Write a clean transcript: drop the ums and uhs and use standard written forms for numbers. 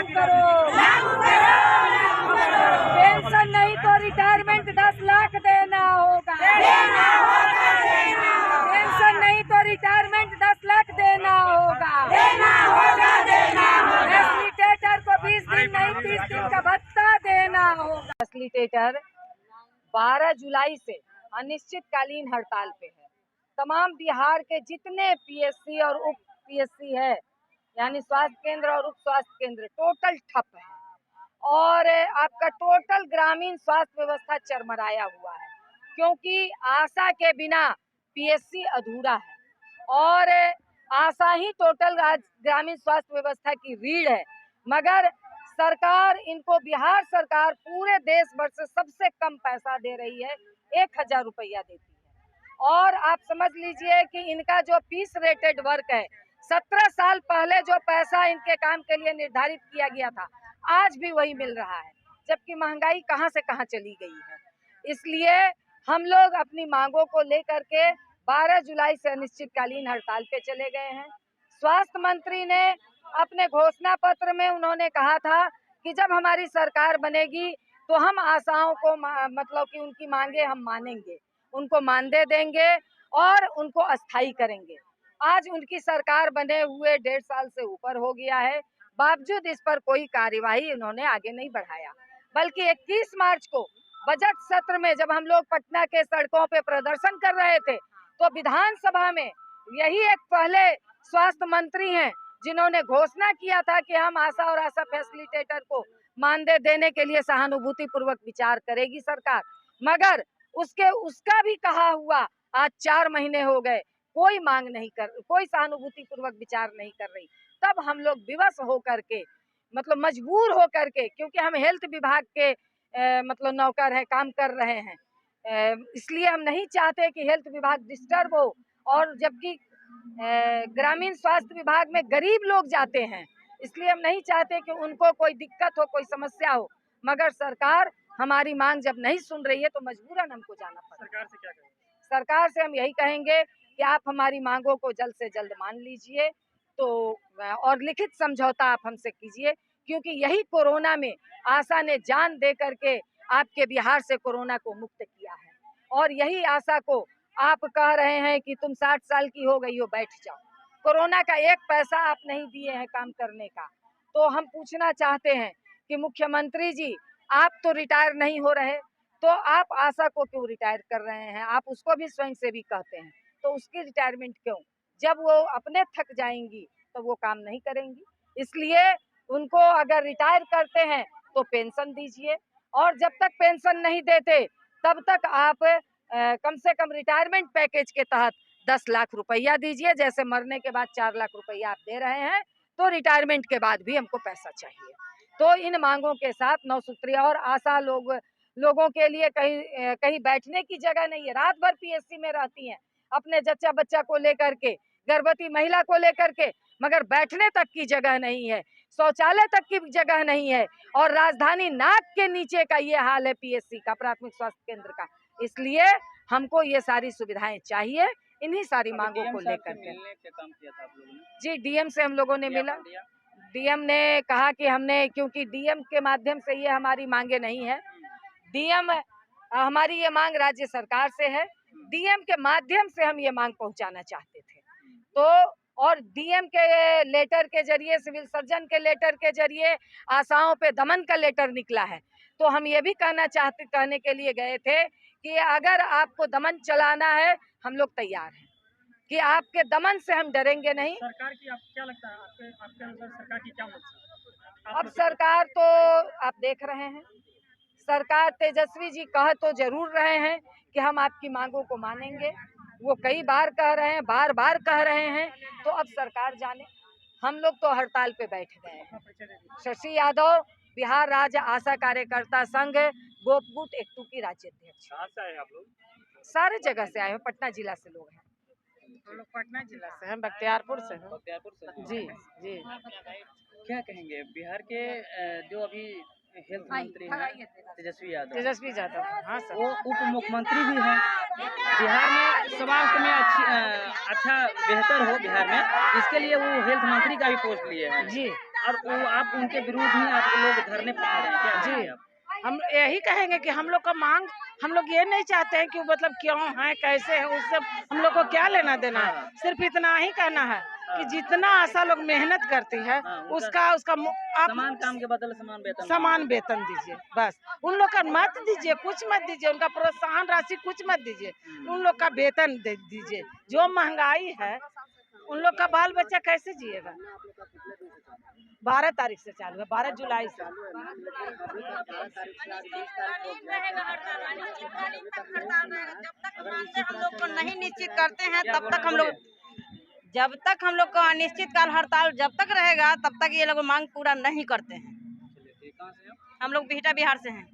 करो। पेंशन नहीं तो रिटायरमेंट 10 लाख देना होगा। पेंशन नहीं तो रिटायरमेंट 10 लाख देना होगा। फैसिलिटेटर को 20 दिन नहीं 30 दिन का भत्ता देना होगा। फैसिलिटेटर 12 जुलाई से अनिश्चितकालीन हड़ताल पे है। तमाम बिहार के जितने पीएससी और उप पीएससी है, यानी स्वास्थ्य केंद्र और उप स्वास्थ्य केंद्र, टोटल ठप है और आपका टोटल ग्रामीण स्वास्थ्य व्यवस्था चरमराया हुआ है, क्योंकि आशा के बिना पीएससी अधूरा है और आशा ही टोटल ग्रामीण स्वास्थ्य व्यवस्था की रीढ़ है। मगर सरकार इनको, बिहार सरकार पूरे देश भर से सबसे कम पैसा दे रही है, 1000 रुपया देती है। और आप समझ लीजिए कि इनका जो पीस रेटेड वर्क है, 17 साल पहले जो पैसा इनके काम के लिए निर्धारित किया गया था, आज भी वही मिल रहा है, जबकि महंगाई कहां से कहां चली गई है। इसलिए हम लोग अपनी मांगों को लेकर के 12 जुलाई से अनिश्चितकालीन हड़ताल पे चले गए हैं। स्वास्थ्य मंत्री ने अपने घोषणा पत्र में उन्होंने कहा था कि जब हमारी सरकार बनेगी तो हम आशाओं को मतलब कि उनकी मांगे हम मानेंगे, उनको मानदेय देंगे और उनको अस्थायी करेंगे। आज उनकी सरकार बने हुए 1.5 साल से ऊपर हो गया है, बावजूद इस पर कोई कार्यवाही उन्होंने आगे नहीं बढ़ाया। बल्कि 21 मार्च को बजट सत्र में जब हम लोग पटना के सड़कों पे प्रदर्शन कर रहे थे, तो विधानसभा में यही एक पहले स्वास्थ्य मंत्री हैं जिन्होंने घोषणा किया था कि हम आशा और आशा फैसिलिटेटर को मानदेय देने के लिए सहानुभूति पूर्वक विचार करेगी सरकार। मगर उसका भी कहा हुआ आज 4 महीने हो गए, कोई मांग नहीं कर, कोई सहानुभूति पूर्वक विचार नहीं कर रही। तब हम लोग विवश होकर के, मतलब मजबूर होकर के, क्योंकि हम हेल्थ विभाग के मतलब नौकर हैं, काम कर रहे हैं, इसलिए हम नहीं चाहते कि हेल्थ विभाग डिस्टर्ब हो। और जबकि ग्रामीण स्वास्थ्य विभाग में गरीब लोग जाते हैं, इसलिए हम नहीं चाहते कि उनको कोई दिक्कत हो, कोई समस्या हो। मगर सरकार हमारी मांग जब नहीं सुन रही है तो मजबूरन हमको जाना पड़ा। सरकार से क्या कहेंगे? सरकार से हम यही कहेंगे कि आप हमारी मांगों को जल्द से जल्द मान लीजिए, तो और लिखित समझौता आप हमसे कीजिए, क्योंकि यही कोरोना में आशा ने जान दे करके आपके बिहार से कोरोना को मुक्त किया है। और यही आशा को आप कह रहे हैं कि तुम 60 साल की हो गई हो, बैठ जाओ। कोरोना का 1 पैसा आप नहीं दिए हैं काम करने का। तो हम पूछना चाहते हैं कि मुख्यमंत्री जी, आप तो रिटायर नहीं हो रहे, तो आप आशा को क्यों रिटायर कर रहे हैं? आप उसको भी स्वयंसेवी कहते हैं, तो उसकी रिटायरमेंट क्यों? जब वो अपने थक जाएंगी तो वो काम नहीं करेंगी। इसलिए उनको अगर रिटायर करते हैं तो पेंशन दीजिए, और जब तक पेंशन नहीं देते तब तक आप कम से कम रिटायरमेंट पैकेज के तहत 10 लाख रुपया दीजिए। जैसे मरने के बाद 4 लाख रुपया आप दे रहे हैं, तो रिटायरमेंट के बाद भी हमको पैसा चाहिए। तो इन मांगों के साथ 9 सूत्रीय और आशा लोगों के लिए कहीं बैठने की जगह नहीं है। रात भर पीएससी में रहती हैं अपने जच्चा बच्चा को लेकर के, गर्भवती महिला को लेकर के, मगर बैठने तक की जगह नहीं है, शौचालय तक की जगह नहीं है। और राजधानी नाक के नीचे का ये हाल है पीएससी का, प्राथमिक स्वास्थ्य केंद्र का। इसलिए हमको ये सारी सुविधाएं चाहिए, इन्हीं सारी मांगों को लेकर के। जी, डीएम से हम लोगों ने मिला। डीएम ने कहा कि हमने, क्योंकि डीएम के माध्यम से ये हमारी मांगे नहीं है, डीएम हमारी ये मांग राज्य सरकार से है, डीएम के माध्यम से हम ये मांग पहुंचाना चाहते थे। तो और डीएम के लेटर के जरिए, सिविल सर्जन के लेटर के जरिए आशाओं पे दमन का लेटर निकला है। तो हम ये भी कहने के लिए गए थे कि अगर आपको दमन चलाना है, हम लोग तैयार हैं, कि आपके दमन से हम डरेंगे नहीं। सरकार की क्या लगता है, आपके अनुसार सरकार की क्या मंशा? अब सरकार तो आप देख रहे हैं, सरकार तेजस्वी जी कह तो जरूर रहे हैं कि हम आपकी मांगों को मानेंगे, वो कई बार कह रहे हैं, बार बार कह रहे हैं, तो अब सरकार जाने। हम लोग तो हड़ताल पे बैठ गए हैं। शशि यादव, बिहार राज्य आशा कार्यकर्ता संघ गोपगुट एकटू की राज्याध्यक्ष। कहाँ से आए आप लोग? सारे जगह से आए हैं, पटना जिला से लोग हैं। हम लोग पटना जिला से हैं, बख्तियारपुर से हैं। बख्तियारपुर से? जी जी। क्या कहेंगे बिहार के जो अभी हेल्थ मंत्री हैं तेजस्वी यादव, हाँ सर। वो उप मुख्यमंत्री भी हैं, बिहार में स्वास्थ्य में अच्छा बेहतर हो बिहार में, इसके लिए वो हेल्थ मंत्री का भी पोस्ट लिए हैं। जी। और वो आप उनके विरोध में आप लोग धरने पर खड़े हैं, क्या जी। कहेंगे आप? हम यही कहेंगे कि हम लोग का मांग, हम लोग ये नहीं चाहते हैं कि मतलब क्यों है कैसे है उससे हम लोग को क्या लेना देना है। सिर्फ इतना ही कहना है कि जितना आशा लोग मेहनत करती है उसका आप समान काम के बदले समान वेतन दीजिए बस। उन लोग का मत दीजिए, कुछ मत दीजिए, उनका प्रोत्साहन राशि कुछ मत दीजिए, उन लोग का वेतन दे दीजिए। जो महंगाई है उन लोग का बाल बच्चा कैसे जिएगा। 12 तारीख से चालू है, 12 जुलाई से। हम लोग को नहीं निश्चित करते हैं तब तक हम लोग, जब तक हम लोग को अनिश्चितकाल हड़ताल जब तक रहेगा तब तक ये लोग मांग पूरा नहीं करते हैं। हम लोग बिहटा बिहार से हैं।